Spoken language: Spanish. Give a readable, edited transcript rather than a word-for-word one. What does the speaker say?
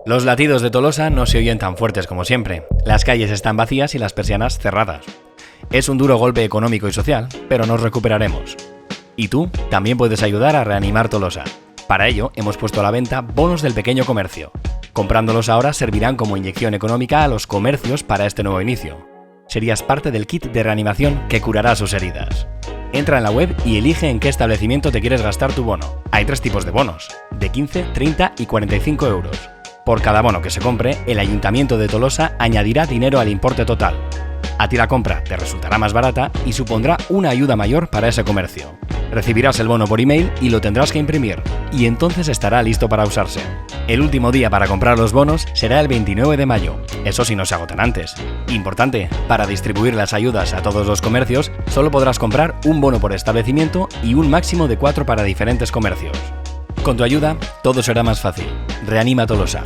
Los latidos de Tolosa no se oyen tan fuertes como siempre. Las calles están vacías y las persianas cerradas. Es un duro golpe económico y social, pero nos recuperaremos. Y tú también puedes ayudar a reanimar Tolosa. Para ello, hemos puesto a la venta bonos del pequeño comercio. Comprándolos ahora servirán como inyección económica a los comercios para este nuevo inicio. Serías parte del kit de reanimación que curará sus heridas. Entra en la web y elige en qué establecimiento te quieres gastar tu bono. Hay 3 tipos de bonos, de 15, 30 y 45 euros. Por cada bono que se compre, el Ayuntamiento de Tolosa añadirá dinero al importe total. A ti la compra te resultará más barata y supondrá una ayuda mayor para ese comercio. Recibirás el bono por email y lo tendrás que imprimir, y entonces estará listo para usarse. El último día para comprar los bonos será el 29 de mayo, eso si no se agotan antes. Importante, para distribuir las ayudas a todos los comercios, solo podrás comprar un bono por establecimiento y un máximo de 4 para diferentes comercios. Con tu ayuda, todo será más fácil. Reanima Tolosa.